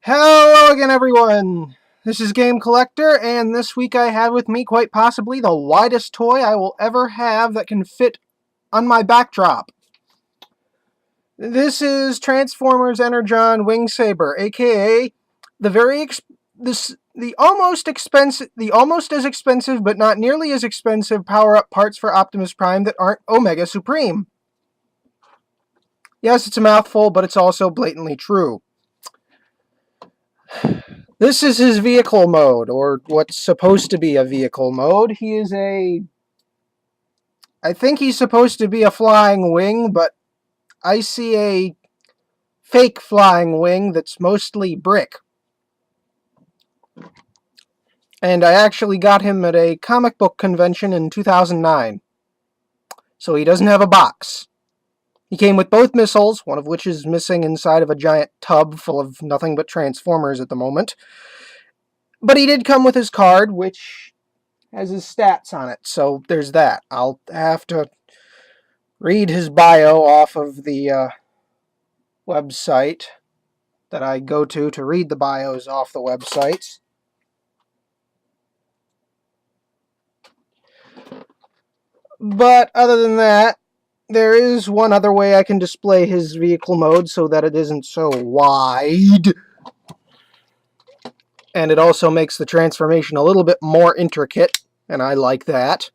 Hello again, everyone! This is Game Collector, and this week I have with me quite possibly the widest toy I will ever have that can fit on my backdrop. This is Transformers Energon Wingsaber, aka the almost as expensive but not nearly as expensive power-up parts for Optimus Prime that aren't Omega Supreme. Yes, it's a mouthful, but it's also blatantly true. This is his vehicle mode, or what's supposed to be a vehicle mode. I think he's supposed to be a flying wing, but I see a fake flying wing that's mostly brick. And I actually got him at a comic book convention in 2009. So he doesn't have a box. He came with both missiles, one of which is missing inside of a giant tub full of nothing but Transformers at the moment. But he did come with his card, which has his stats on it, so there's that. I'll have to read his bio off of the website that I go to read the bios off the websites. But other than that, there is one other way I can display his vehicle mode so that it isn't so wide. And it also makes the transformation a little bit more intricate, and I like that.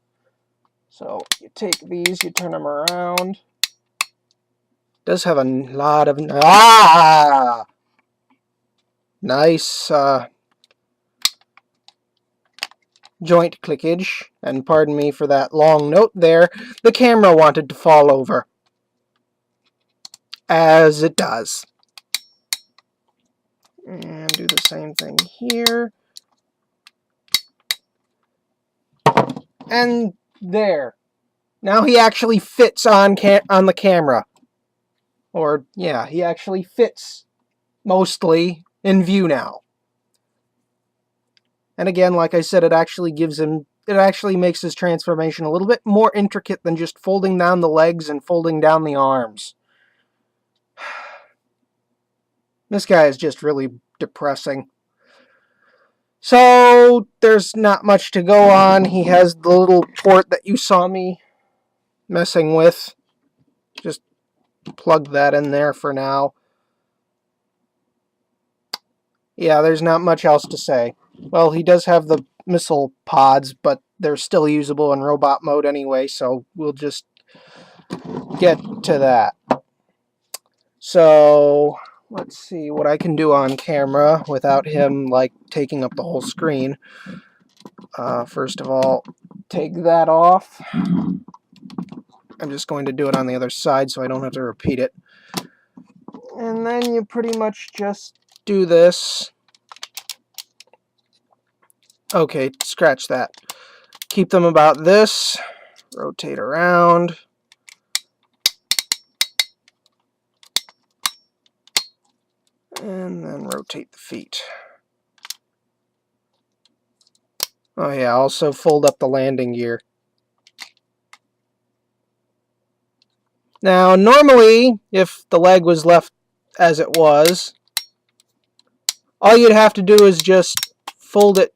So you take these, you turn them around. It does have a lot of nice joint clickage, and pardon me for that long note there. The camera wanted to fall over, as it does. And do the same thing here. And there. Now he actually fits on the camera. Or, yeah, he actually fits mostly in view now. And again, like I said, it actually makes his transformation a little bit more intricate than just folding down the legs and folding down the arms. This guy is just really depressing. So, there's not much to go on. He has the little port that you saw me messing with. Just plug that in there for now. Yeah, there's not much else to say. Well, he does have the missile pods, but they're still usable in robot mode anyway, so we'll just get to that. So, let's see what I can do on camera without him, like, taking up the whole screen. First of all, take that off. I'm just going to do it on the other side so I don't have to repeat it. And then you pretty much just do this. Okay, scratch that. Keep them about this. Rotate around. And then rotate the feet. Oh yeah, also fold up the landing gear. Now, normally, if the leg was left as it was, all you'd have to do is just fold it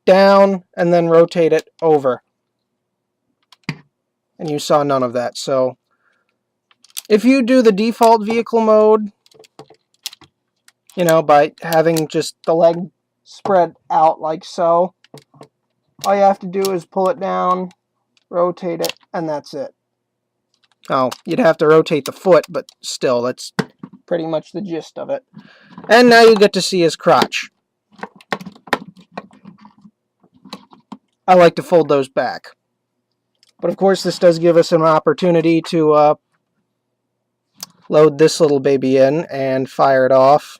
down and then rotate it over. And you saw none of that. So, if you do the default vehicle mode, you know, by having just the leg spread out like so, all you have to do is pull it down, rotate it, and that's it. Oh, you'd have to rotate the foot, but still, that's pretty much the gist of it. And now you get to see his crotch. I like to fold those back. But of course, this does give us an opportunity to load this little baby in and fire it off.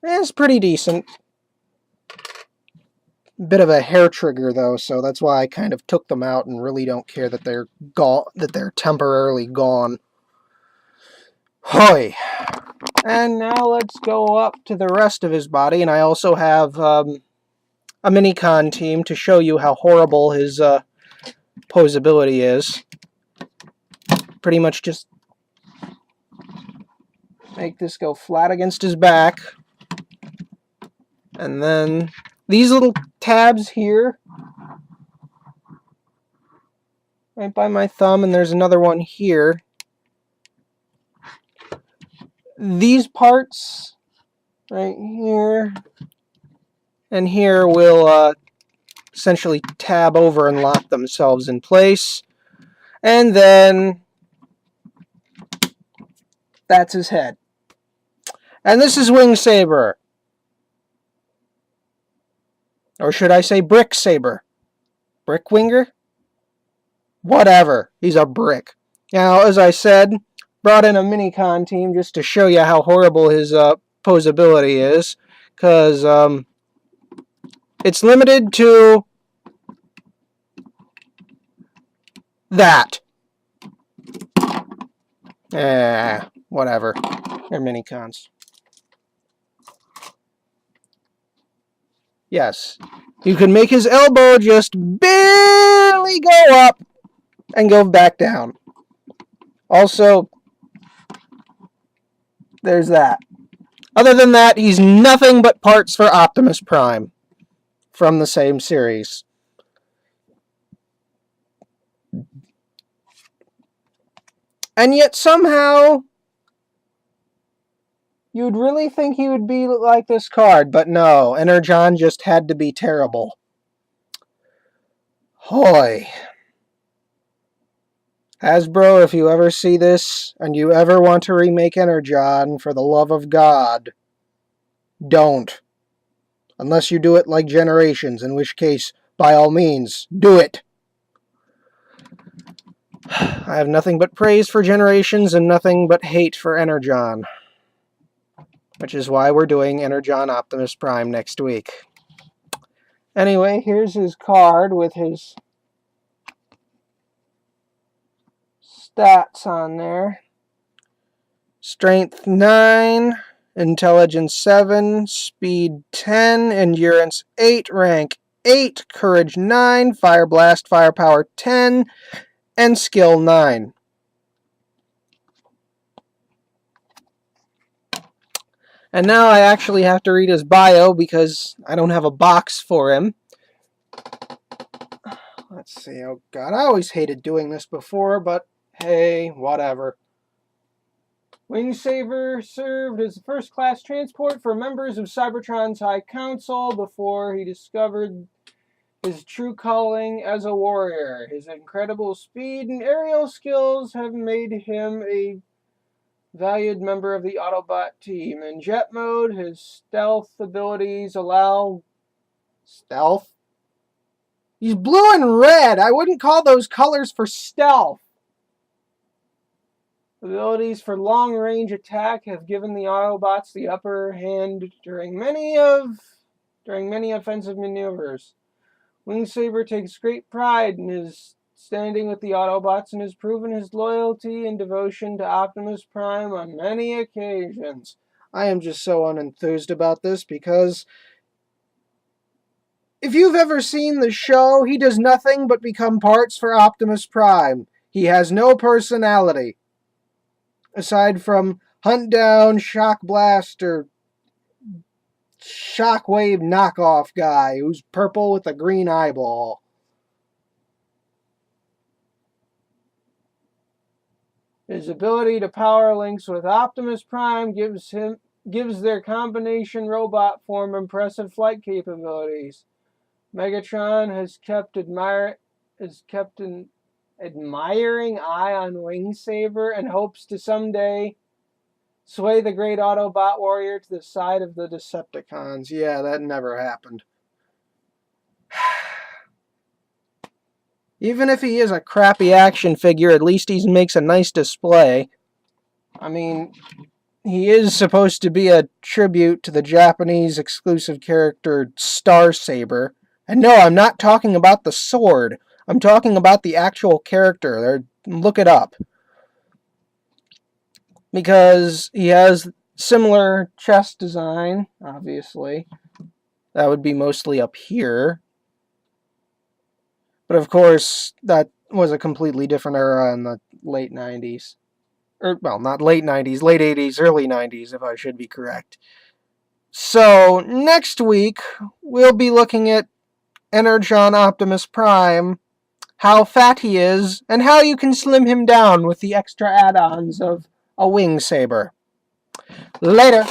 It's pretty decent. Bit of a hair trigger though, so that's why I kind of took them out and really don't care that they're temporarily gone. Hoy! And now let's go up to the rest of his body, and I also have a mini-con team to show you how horrible his posability is. Pretty much just make this go flat against his back. And then these little tabs here, right by my thumb, and there's another one here. These parts right here and here will essentially tab over and lock themselves in place. And then that's his head. And this is Wingsaber. Or should I say Brick Saber? Brickwinger? Whatever. He's a brick. Now, as I said, brought in a mini-con team just to show you how horrible his posability is. Because it's limited to that. Whatever. They're mini-cons. Yes. You can make his elbow just barely go up and go back down. Also, there's that. Other than that, he's nothing but parts for Optimus Prime from the same series. And yet somehow you'd really think he would be like this card, but no, Energon just had to be terrible. Hoy. Hasbro, if you ever see this, and you ever want to remake Energon, for the love of God, don't. Unless you do it like Generations, in which case, by all means, do it. I have nothing but praise for Generations and nothing but hate for Energon. Which is why we're doing Energon Optimus Prime next week. Anyway, here's his card with his stats on there. Strength 9, Intelligence 7, Speed 10, Endurance 8, Rank 8, Courage 9, Fire Blast, Firepower 10, and Skill 9. And now I actually have to read his bio because I don't have a box for him. Let's see. Oh, God. I always hated doing this before, but hey, whatever. Wingsaber served as first-class transport for members of Cybertron's High Council before he discovered his true calling as a warrior. His incredible speed and aerial skills have made him a valued member of the Autobot team. In jet mode, his stealth abilities allow... Stealth? He's blue and red. I wouldn't call those colors for stealth. Abilities for long-range attack have given the Autobots the upper hand during many offensive maneuvers. Wingsaber takes great pride in his standing with the Autobots and has proven his loyalty and devotion to Optimus Prime on many occasions. I am just so unenthused about this because if you've ever seen the show, he does nothing but become parts for Optimus Prime. He has no personality. Aside from hunt down, shock blast, or shockwave knockoff guy who's purple with a green eyeball. His ability to power links with Optimus Prime gives their combination robot form impressive flight capabilities. Megatron has kept an admiring eye on Wingsaber and hopes to someday sway the great Autobot warrior to the side of the Decepticons. Yeah, that never happened. Even if he is a crappy action figure, at least he makes a nice display. I mean, he is supposed to be a tribute to the Japanese exclusive character Star Saber. And no, I'm not talking about the sword. I'm talking about the actual character. Look it up. Because he has similar chest design, obviously. That would be mostly up here. But of course, that was a completely different era in the late 90s. well, not late 90s, late 80s, early 90s, if I should be correct. So, next week, we'll be looking at Energon Optimus Prime, how fat he is, and how you can slim him down with the extra add-ons of a Wingsaber. Later!